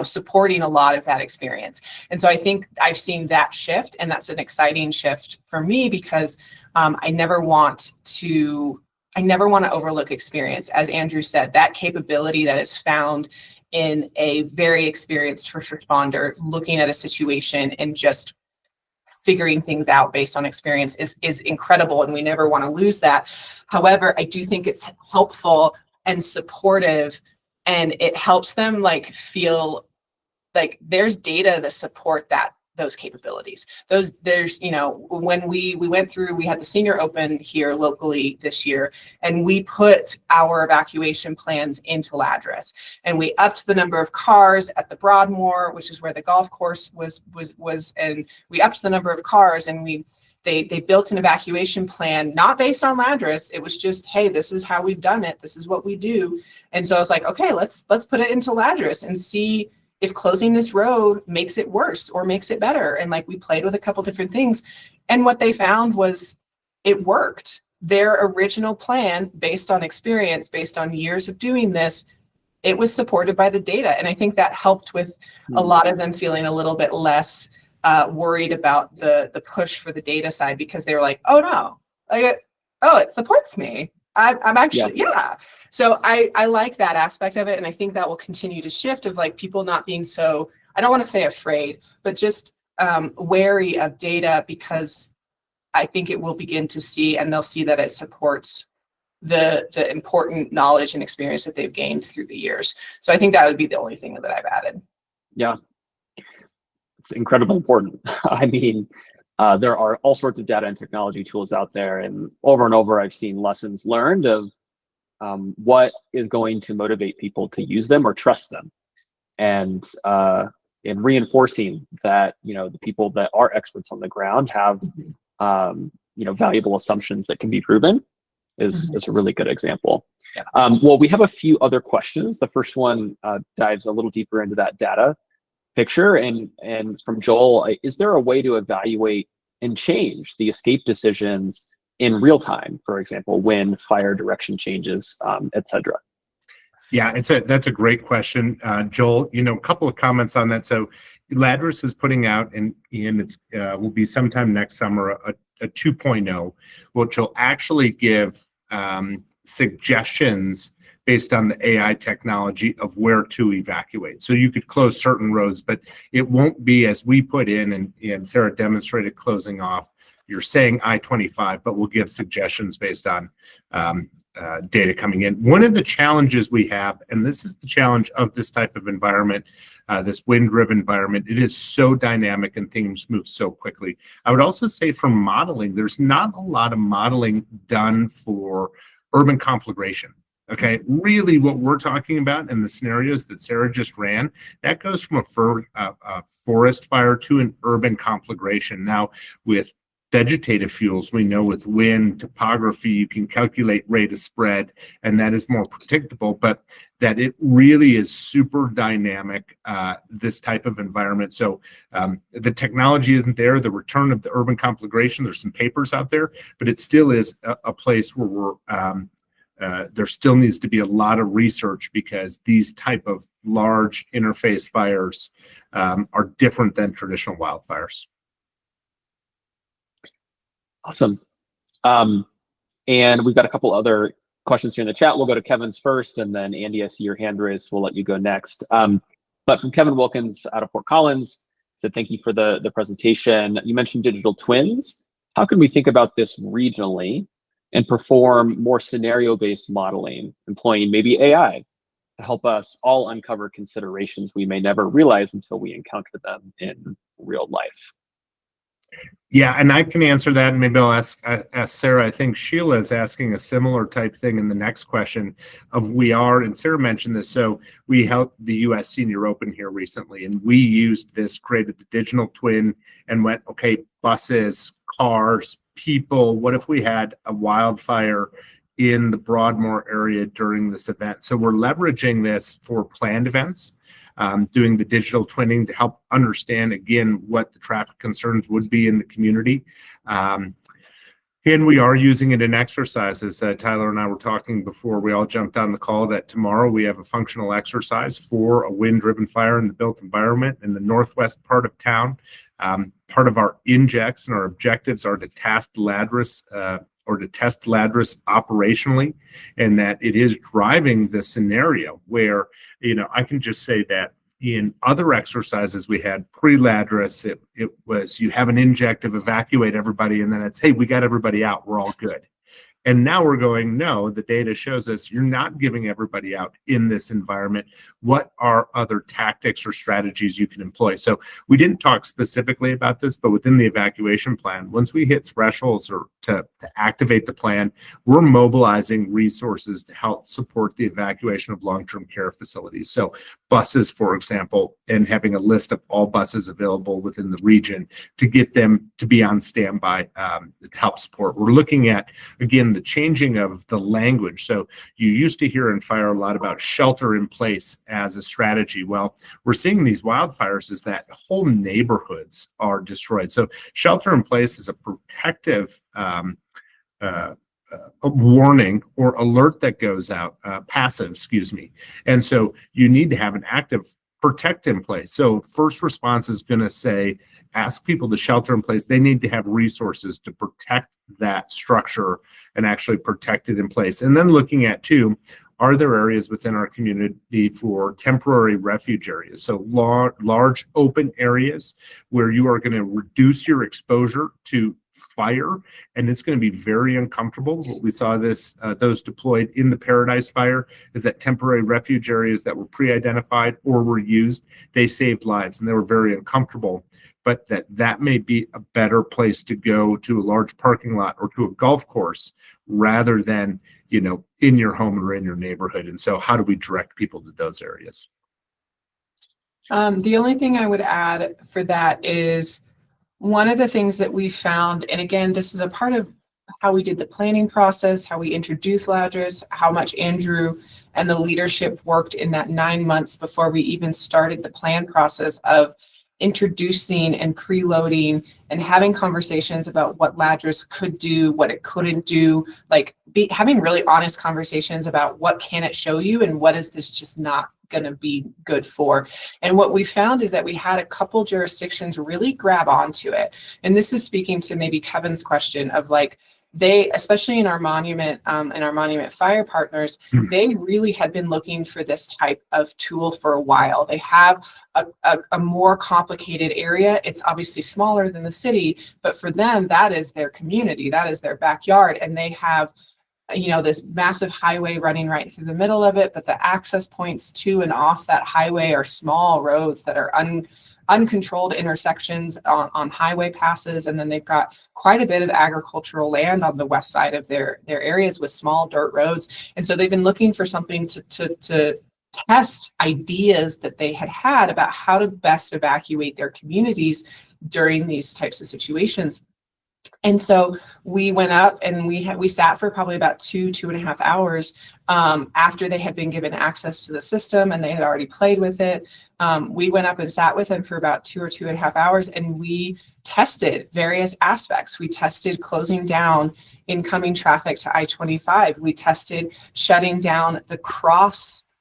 [SPEAKER 3] supporting a lot of that experience. And so I think I've seen that shift, and that's an exciting shift for me, because I never want to overlook experience. As Andrew said, that capability that is found in a very experienced first responder looking at a situation and just figuring things out based on experience is incredible, and we never want to lose that. However, I do think it's helpful and supportive, and it helps them like feel like there's data to support those capabilities. There's when we went through, we had the senior open here locally this year, and we put our evacuation plans into Ladris, and we upped the number of cars at the Broadmoor, which is where the golf course was, and we upped the number of cars, and they built an evacuation plan, not based on Ladris. It was just, hey, this is how we've done it. This is what we do. And so I was like, okay, let's put it into Ladris and see if closing this road makes it worse or makes it better. And like, we played with a couple different things. And what they found was it worked. Their original plan, based on experience, based on years of doing this, it was supported by the data. And I think that helped with a lot of them feeling a little bit less worried about the push for the data side, because they were like, oh no, it supports me. I'm actually, yeah. So I like that aspect of it. And I think that will continue to shift, of like people not being so, I don't want to say afraid, but just wary of data, because I think it will begin to see, and they'll see that it supports the important knowledge and experience that they've gained through the years. So I think that would be the only thing that I've added.
[SPEAKER 1] Yeah. It's incredibly important. I mean, there are all sorts of data and technology tools out there, and over I've seen lessons learned of what is going to motivate people to use them or trust them. And reinforcing that, the people that are experts on the ground have, valuable assumptions that can be proven is a really good example.
[SPEAKER 3] Yeah.
[SPEAKER 1] Well, we have a few other questions. The first one dives a little deeper into that data picture, and it's from Joel. Is there a way to evaluate and change the escape decisions in real time, for example, when fire direction changes, et cetera?
[SPEAKER 2] Yeah, that's a great question, Joel. A couple of comments on that. So Ladris is putting out, and it's will be sometime next summer, a 2.0, which will actually give suggestions based on the AI technology of where to evacuate. So you could close certain roads, but it won't be as we put in, and Sarah demonstrated closing off. You're saying I-25, but we'll give suggestions based on data coming in. One of the challenges we have, and this is the challenge of this type of environment, this wind-driven environment, it is so dynamic and things move so quickly. I would also say from modeling, there's not a lot of modeling done for urban conflagration. Okay, really what we're talking about in the scenarios that Sarah just ran, that goes from a forest fire to an urban conflagration. Now, with vegetative fuels, we know with wind, topography, you can calculate rate of spread, and that is more predictable, but that it really is super dynamic, this type of environment. So the technology isn't there, the return of the urban conflagration, there's some papers out there, but it still is a place where we're there still needs to be a lot of research, because these type of large interface fires are different than traditional wildfires.
[SPEAKER 1] Awesome. And we've got a couple other questions here in the chat. We'll go to Kevin's first, and then Andy, I see your hand raised. We'll let you go next. But from Kevin Wilkins out of Fort Collins, said, thank you for the presentation. You mentioned digital twins. How can we think about this regionally and perform more scenario-based modeling, employing maybe AI to help us all uncover considerations we may never realize until we encounter them in real life?
[SPEAKER 2] Yeah, and I can answer that, and maybe I'll ask Sarah. I think Sheila is asking a similar type thing in the next question of and Sarah mentioned this, so we held the US Senior Open here recently, and we used this, created the digital twin, and went, okay, buses, cars, people, what if we had a wildfire in the Broadmoor area during this event? So we're leveraging this for planned events, doing the digital twinning to help understand, again, what the traffic concerns would be in the community. And we are using it in exercises. Tyler and I were talking before we all jumped on the call that tomorrow we have a functional exercise for a wind-driven fire in the built environment in the northwest part of town. Part of our injects and our objectives are to test Ladris operationally, and that it is driving the scenario where, I can just say that in other exercises we had pre-Ladris, it was you have an injective, evacuate everybody, and then it's, hey, we got everybody out, we're all good. And now we're going, no, the data shows us you're not giving everybody out in this environment. What are other tactics or strategies you can employ? So we didn't talk specifically about this, but within the evacuation plan, once we hit thresholds or to activate the plan, we're mobilizing resources to help support the evacuation of long-term care facilities. So buses, for example, and having a list of all buses available within the region to get them to be on standby to help support. We're looking at, again, the changing of the language. So you used to hear in fire a lot about shelter in place as a strategy. Well, we're seeing these wildfires is that whole neighborhoods are destroyed. So shelter in place is a protective a warning or alert that goes out, passive, excuse me. And so you need to have an active protect in place. So first response is going to say, ask people to shelter in place. They need to have resources to protect that structure and actually protect it in place. And then looking at too, are there areas within our community for temporary refuge areas? So large open areas where you are going to reduce your exposure to fire, and it's going to be very uncomfortable. What we saw those deployed in the Paradise Fire is that temporary refuge areas that were pre-identified or were used, they saved lives and they were very uncomfortable. But that may be a better place to go to a large parking lot or to a golf course rather than, in your home or in your neighborhood. And so how do we direct people to those areas?
[SPEAKER 3] The only thing I would add for that is one of the things that we found, and again, this is a part of how we did the planning process, how we introduced Ladris, how much Andrew and the leadership worked in that 9 months before we even started the plan process of introducing and preloading and having conversations about what Ladris could do, what it couldn't do, like having really honest conversations about what can it show you and what is this just not going to be good for. And what we found is that we had a couple jurisdictions really grab onto it. And this is speaking to maybe Kevin's question of like, they, especially in our monument fire partners, they really had been looking for this type of tool for a while. They have a more complicated area. It's obviously smaller than the city, but for them, that is their community, that is their backyard. And they have, you know, this massive highway running right through the middle of it, but the access points to and off that highway are small roads that are uncontrolled intersections on highway passes. And then they've got quite a bit of agricultural land on the west side of their areas with small dirt roads. And so they've been looking for something to test ideas that they had about how to best evacuate their communities during these types of situations. And so we went up and we sat for probably about 2.5 hours after they had been given access to the system and they had already played with it. We went up and sat with them for about 2 or 2.5 hours, and we tested various aspects. We tested closing down incoming traffic to I-25. We tested shutting down the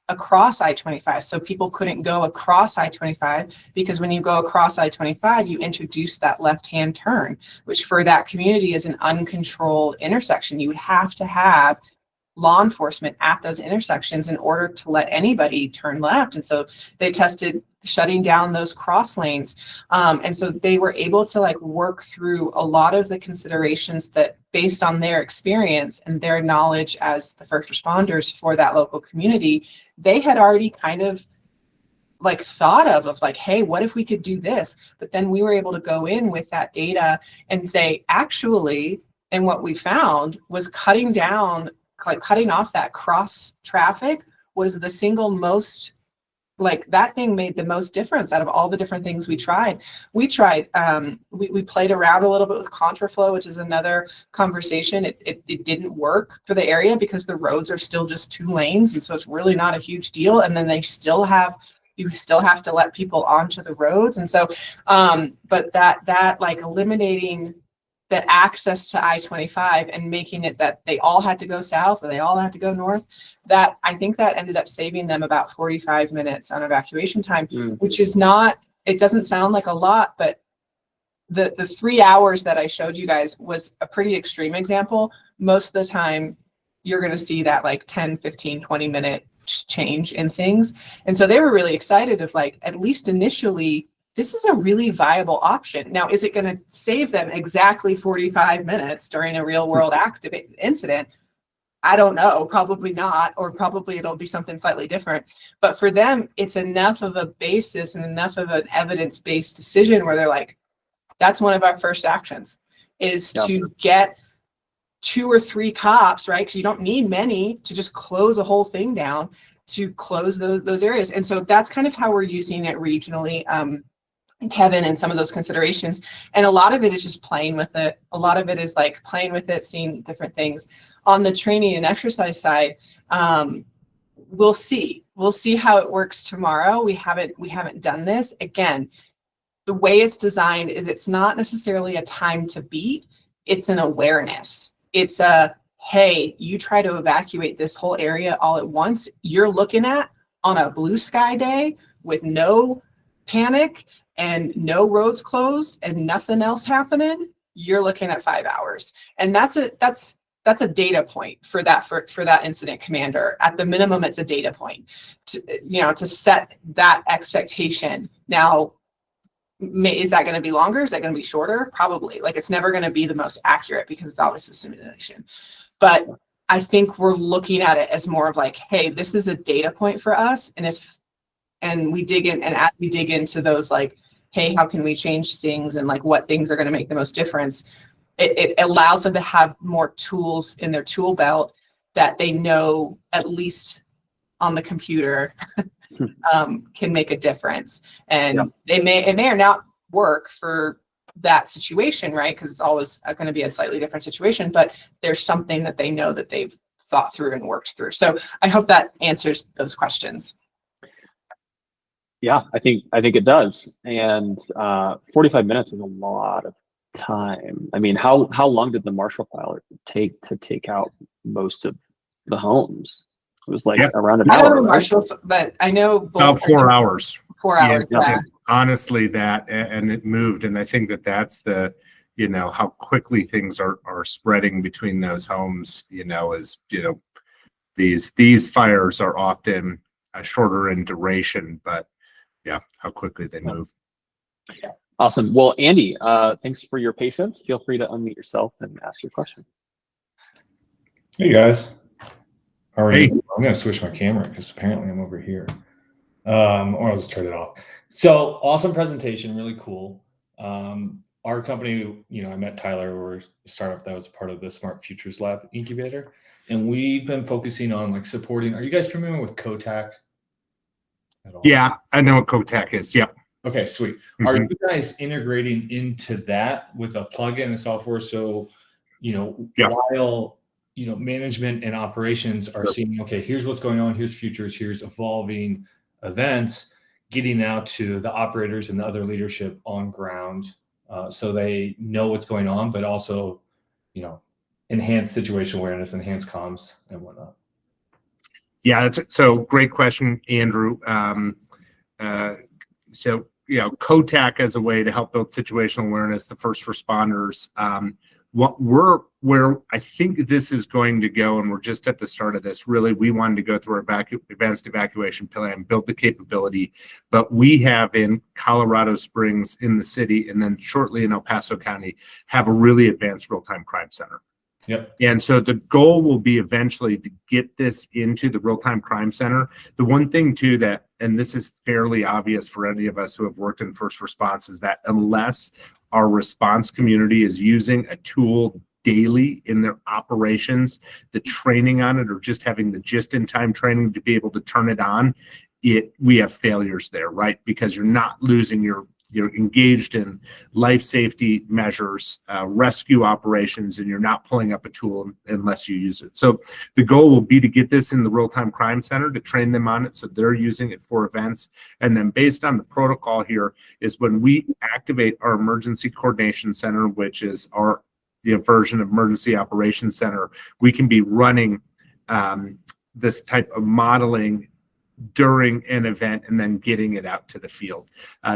[SPEAKER 3] across I-25, so people couldn't go across I-25, because when you go across I-25, you introduce that left-hand turn, which for that community is an uncontrolled intersection. You would have to have law enforcement at those intersections in order to let anybody turn left. And so they tested shutting down those cross lanes. And so they were able to like work through a lot of the considerations that, based on their experience and their knowledge as the first responders for that local community, they had already kind of like thought of like, hey, what if we could do this? But then we were able to go in with that data and say, actually, and what we found was cutting off that cross traffic was the single most, like that thing made the most difference out of all the different things we tried. We played around a little bit with contraflow, which is another conversation. It didn't work for the area because the roads are still just 2 lanes. And so it's really not a huge deal. And then you still have to let people onto the roads. And so, but that like eliminating that access to I-25 and making it that they all had to go south or they all had to go north, that I think that ended up saving them about 45 minutes on evacuation time, which is not, it doesn't sound like a lot, but the 3 hours that I showed you guys was a pretty extreme example. Most of the time you're going to see that like 10, 15, 20 minute change in things. And so they were really excited of like, at least initially, this is a really viable option. Now, is it going to save them exactly 45 minutes during a real world active incident? I don't know, probably not, or probably it'll be something slightly different. But for them, it's enough of a basis and enough of an evidence-based decision where they're like, that's one of our first actions, is to get 2 or 3 cops, right? Because you don't need many to just close a whole thing down, to close those areas. And so that's kind of how we're using it regionally. Kevin, and some of those considerations. And a lot of it is just playing with it. A lot of it is like playing with it, seeing different things. On the training and exercise side, we'll see how it works tomorrow. We haven't done this. Again, the way it's designed is it's not necessarily a time to beat, it's an awareness. It's a, hey, you try to evacuate this whole area all at once, you're looking at on a blue sky day with no panic and no roads closed and nothing else happening, you're looking at 5 hours. And that's a data point for that incident commander. At the minimum, it's a data point to set that expectation. Now, is that going to be longer? Is that going to be shorter? Probably. Like, it's never going to be the most accurate because it's obviously simulation. But I think we're looking at it as more of like, hey, this is a data point for us. And we dig in, and as we dig into those, like, hey, how can we change things and like what things are going to make the most difference? It allows them to have more tools in their tool belt that they know, at least on the computer, can make a difference. And
[SPEAKER 1] Yep.
[SPEAKER 3] it may or not work for that situation, right? Because it's always going to be a slightly different situation, but there's something that they know that they've thought through and worked through. So I hope that answers those questions.
[SPEAKER 1] Yeah, I think it does. And 45 minutes is a lot of time. I mean, how long did the Marshall pilot take to take out most of the homes? It was like around an
[SPEAKER 3] I don't
[SPEAKER 1] hour,
[SPEAKER 3] know
[SPEAKER 1] right?
[SPEAKER 3] Marshall, but I know
[SPEAKER 2] About 4 hours.
[SPEAKER 3] 4 hours. Yeah.
[SPEAKER 2] Honestly, and it moved. And I think that's the, how quickly things are spreading between those homes, these fires are often shorter in duration, but how quickly they move.
[SPEAKER 1] Awesome. Well, Andy, thanks for your patience. Feel free to unmute yourself and ask your question.
[SPEAKER 4] Hey guys. How are
[SPEAKER 2] Hey.
[SPEAKER 4] you? I'm gonna switch my camera because apparently I'm over here. Or I'll just turn it off. So awesome presentation, really cool. Our company, I met Tyler, we're a startup that was part of the Smart Futures Lab incubator, and we've been focusing on like supporting. Are you guys familiar with Kotak at all?
[SPEAKER 2] Yeah, I know what Kotak is. Yep.
[SPEAKER 4] Okay, sweet. Are you guys integrating into that with a plugin and software? So, while management and operations are seeing, okay, here's what's going on, here's futures, here's evolving events, getting out to the operators and the other leadership on ground, so they know what's going on, but also, enhance situation awareness, enhance comms and whatnot.
[SPEAKER 2] Yeah, so great question, Andrew. Kotak as a way to help build situational awareness, the first responders. Where I think this is going to go, and we're just at the start of this, really, we wanted to go through our advanced evacuation plan, build the capability, but we have in Colorado Springs in the city, and then shortly in El Paso County, have a really advanced real-time crime center.
[SPEAKER 4] Yep.
[SPEAKER 2] And so the goal will be eventually to get this into the real-time crime center. The one thing too that, and this is fairly obvious for any of us who have worked in first response, is that unless our response community is using a tool daily in their operations, the training on it, or just having the just-in-time training to be able to turn it on, we have failures there, right? Because you're not losing you're engaged in life safety measures, rescue operations, and you're not pulling up a tool unless you use it. So the goal will be to get this in the real-time crime center, to train them on it so they're using it for events. And then based on the protocol here is when we activate our emergency coordination center, which is our version of emergency operations center, we can be running this type of modeling during an event and then getting it out to the field.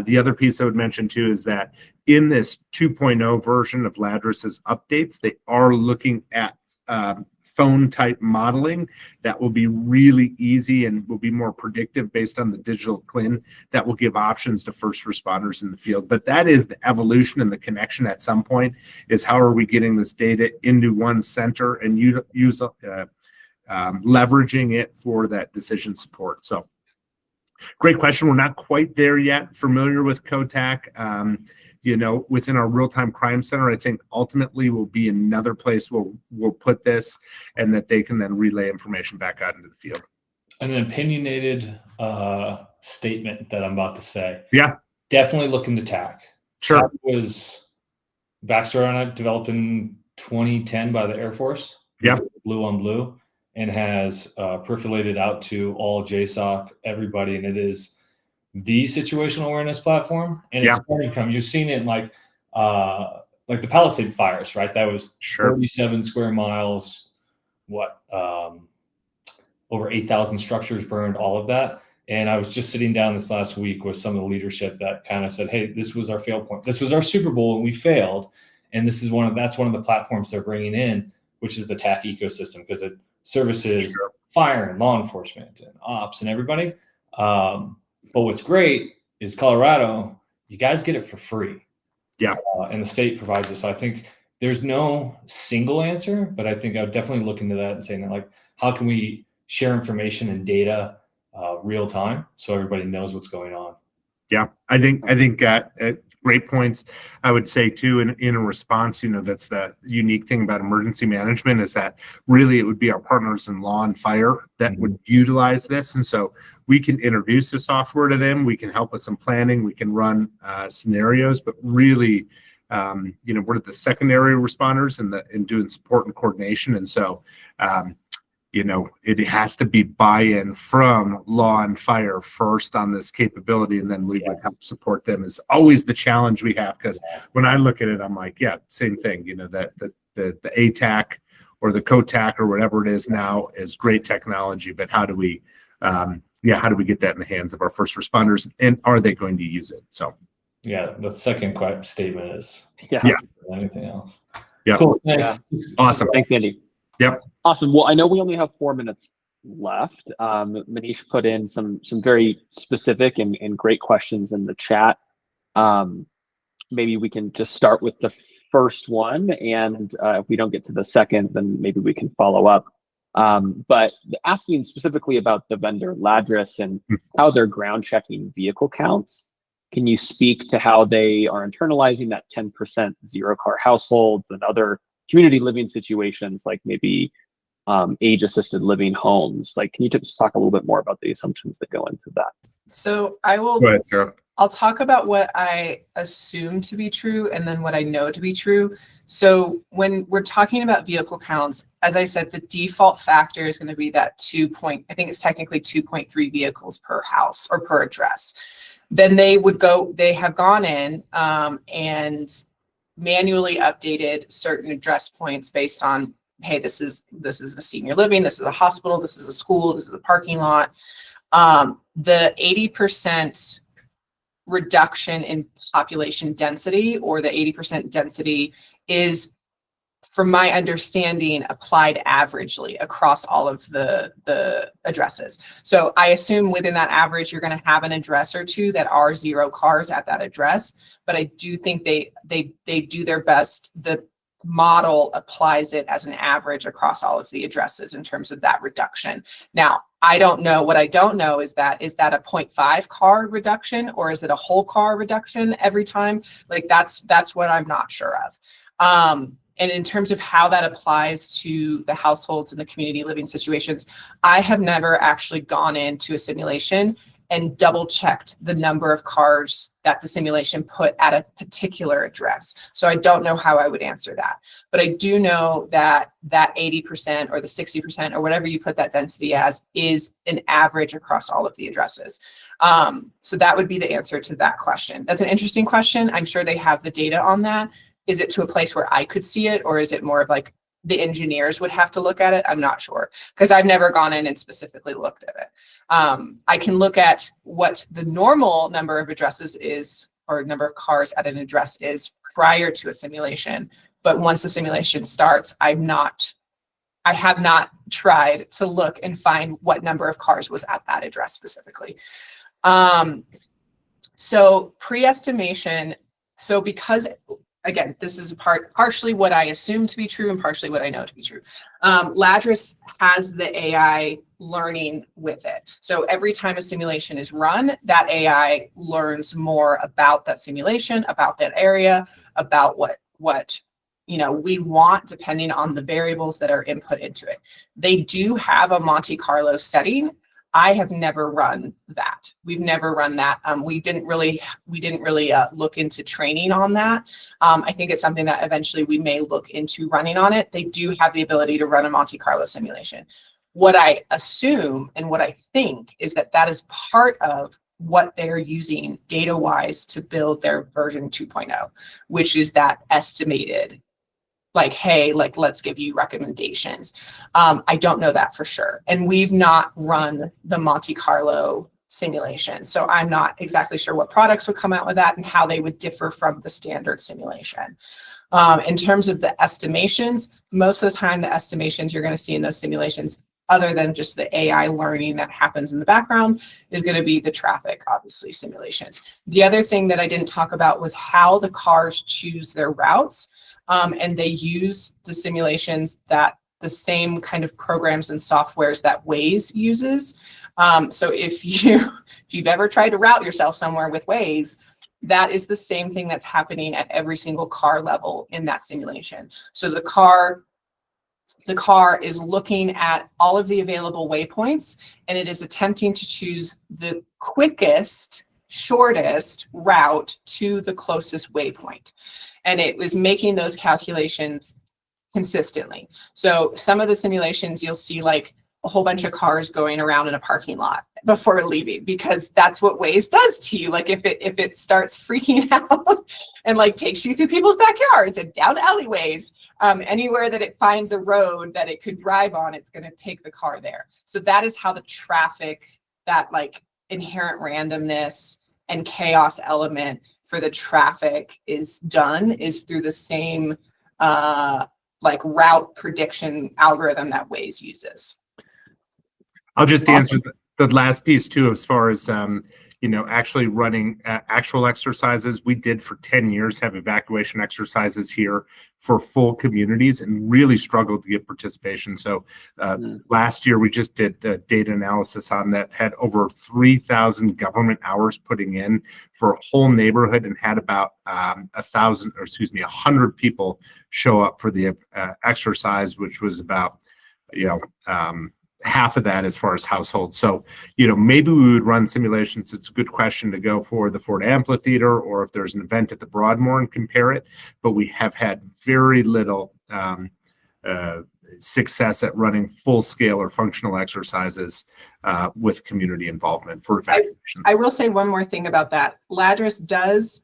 [SPEAKER 2] The other piece I would mention too is that in this 2.0 version of Ladris's updates, they are looking at phone type modeling that will be really easy and will be more predictive based on the digital twin that will give options to first responders in the field. But that is the evolution and the connection at some point, is how are we getting this data into one center and leveraging it for that decision support. So great question. We're not quite there yet. Familiar with Kotak. Within our real-time crime center, I think ultimately will be another place we'll put this, and that they can then relay information back out into the field.
[SPEAKER 4] An opinionated statement that I'm about to say.
[SPEAKER 2] Yeah.
[SPEAKER 4] Definitely look into TAC.
[SPEAKER 2] Sure.
[SPEAKER 4] TAC was backstory on it, developed in 2010 by the Air Force.
[SPEAKER 2] Yep.
[SPEAKER 4] Blue on blue. And has percolated out to all JSOC, everybody, and it is the situational awareness platform. And it's starting to come. You've seen it in like the Palisade fires, right? That was 37 square miles. Over 8,000 structures burned, all of that. And I was just sitting down this last week with some of the leadership that kind of said, "Hey, this was our fail point. This was our Super Bowl, and we failed. And this is that's one of the platforms they're bringing in, which is the TAC ecosystem, because it services fire and law enforcement and ops and everybody. But what's great is Colorado, you guys get it for free.
[SPEAKER 2] Yeah.
[SPEAKER 4] And the state provides it. So I think there's no single answer, but I think I would definitely look into that and saying that, like, how can we share information and data real time so everybody knows what's going on?
[SPEAKER 2] Yeah, I think great points. I would say too, in a response, that's the unique thing about emergency management is that really it would be our partners in law and fire that would utilize this, and so we can introduce the software to them. We can help with some planning. We can run scenarios, but really, we're the secondary responders in doing support and coordination, and so. It has to be buy-in from law and fire first on this capability, and then we would help support them is always the challenge we have. Because when I look at it, I'm like, yeah, same thing. That the ATAC or the COTAC or whatever it is now is great technology, but how do we get that in the hands of our first responders, and are they going to use it? So,
[SPEAKER 4] yeah, the second statement is anything else.
[SPEAKER 2] Yeah,
[SPEAKER 4] cool. Thanks.
[SPEAKER 1] Yeah.
[SPEAKER 2] Awesome.
[SPEAKER 1] Thanks, Andy.
[SPEAKER 2] Yep.
[SPEAKER 1] Awesome. Well, I know we only have 4 minutes left. Manish put in some very specific and great questions in the chat. Maybe we can just start with the first one, and if we don't get to the second, then maybe we can follow up. But asking specifically about the vendor Ladris and how they're ground checking vehicle counts, can you speak to how they are internalizing that 10% zero-car households and other community living situations, like maybe age-assisted living homes? Like, can you just talk a little bit more about the assumptions that go into that?
[SPEAKER 3] So I will.
[SPEAKER 2] Go ahead, Sarah.
[SPEAKER 3] I'll talk about what I assume to be true and then what I know to be true. So when we're talking about vehicle counts, as I said, the default factor is going to be that I think it's technically 2.3 vehicles per house or per address. Then they have gone in and manually updated certain address points based on, hey, this is a senior living, this is a hospital, this is a school, this is a parking lot. The 80% reduction in population density, or the 80% density, is, from my understanding, applied averagely across all of the addresses. So I assume within that average, you're going to have an address or two that are 0 cars at that address. But I do think they do their best. The model applies it as an average across all of the addresses in terms of that reduction. Now, I don't know. What I don't know is that a 0.5 car reduction, or is it a whole car reduction every time? Like that's what I'm not sure of. And in terms of how that applies to the households and the community living situations, I have never actually gone into a simulation and double checked the number of cars that the simulation put at a particular address. So I don't know how I would answer that. But I do know that 80% or the 60% or whatever you put that density as is an average across all of the addresses. So that would be the answer to that question. That's an interesting question. I'm sure they have the data on that. Is it to a place where I could see it, or is it more of like the engineers would have to look at it? I'm not sure, because I've never gone in and specifically looked at it. I can look at what the normal number of addresses is, or number of cars at an address is prior to a simulation. But once the simulation starts, I have not tried to look and find what number of cars was at that address specifically. So pre-estimation. So because, again, this is partially what I assume to be true and partially what I know to be true. Ladris has the AI learning with it. So every time a simulation is run, that AI learns more about that simulation, about that area, about what we want, depending on the variables that are input into it. They do have a Monte Carlo setting. I have never run that. We've never run that. We didn't really look into training on that. I think it's something that eventually we may look into running on it. They do have the ability to run a Monte Carlo simulation. What I assume and what I think is that is part of what they're using data-wise to build their version 2.0, which is that estimated, like, hey, like, let's give you recommendations. I don't know that for sure. And we've not run the Monte Carlo simulation. So I'm not exactly sure what products would come out with that and how they would differ from the standard simulation. In terms of the estimations, most of the time, the estimations you're going to see in those simulations, other than just the AI learning that happens in the background, is going to be the traffic, obviously, simulations. The other thing that I didn't talk about was how the cars choose their routes. And they use the simulations that the same kind of programs and softwares that Waze uses. So if you've ever tried to route yourself somewhere with Waze, that is the same thing that's happening at every single car level in that simulation. So the car is looking at all of the available waypoints, and it is attempting to choose the quickest, shortest route to the closest waypoint. And it was making those calculations consistently. So some of the simulations you'll see like a whole bunch of cars going around in a parking lot before leaving, because that's what Waze does to you. Like if it starts freaking out and like takes you through people's backyards and down alleyways, anywhere that it finds a road that it could drive on, it's going to take the car there. So that is how the traffic, that like inherent randomness and chaos element for the traffic is done, is through the same like route prediction algorithm that Waze uses.
[SPEAKER 2] I'll just answer the last piece too, as far as actually running actual exercises. We did for 10 years have evacuation exercises here for full communities and really struggled to get participation. So last year we just did the data analysis on that, had over 3,000 government hours putting in for a whole neighborhood, and had about 100 people show up for the exercise, which was about half of that as far as households. So, maybe we would run simulations. It's a good question to go for the Ford Amphitheater, or if there's an event at the Broadmoor and compare it. But we have had very little success at running full scale or functional exercises with community involvement for evacuations.
[SPEAKER 3] I will say one more thing about that. Ladris does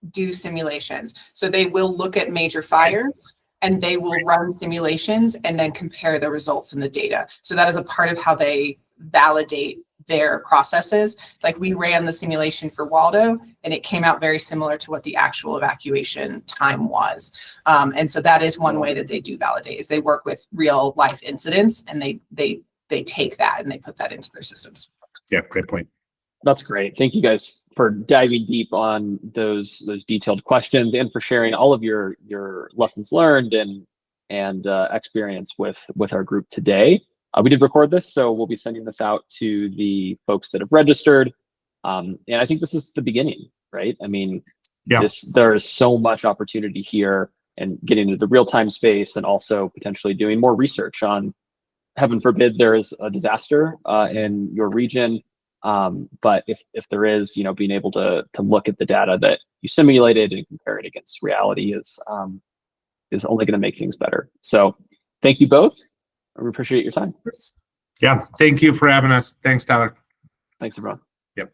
[SPEAKER 3] do simulations. So they will look at major fires, and they will run simulations and then compare the results in the data. So that is a part of how they validate their processes. Like we ran the simulation for Waldo, and it came out very similar to what the actual evacuation time was. And so that is one way that they do validate, is they work with real life incidents, and they take that and they put that into their systems.
[SPEAKER 2] Yeah, great point.
[SPEAKER 1] That's great. Thank you guys for diving deep on those detailed questions, and for sharing all of your lessons learned and experience with our group today. We did record this, so we'll be sending this out to the folks that have registered. And I think this is the beginning, right? I mean, there is so much opportunity here, and getting into the real-time space, and also potentially doing more research on, heaven forbid, there is a disaster in your region. But if there is, being able to look at the data that you simulated and compare it against reality is only going to make things better. So thank you both. I appreciate your time.
[SPEAKER 2] Yeah, thank you for having us. Thanks, Tyler.
[SPEAKER 1] Thanks, everyone.
[SPEAKER 2] Yep.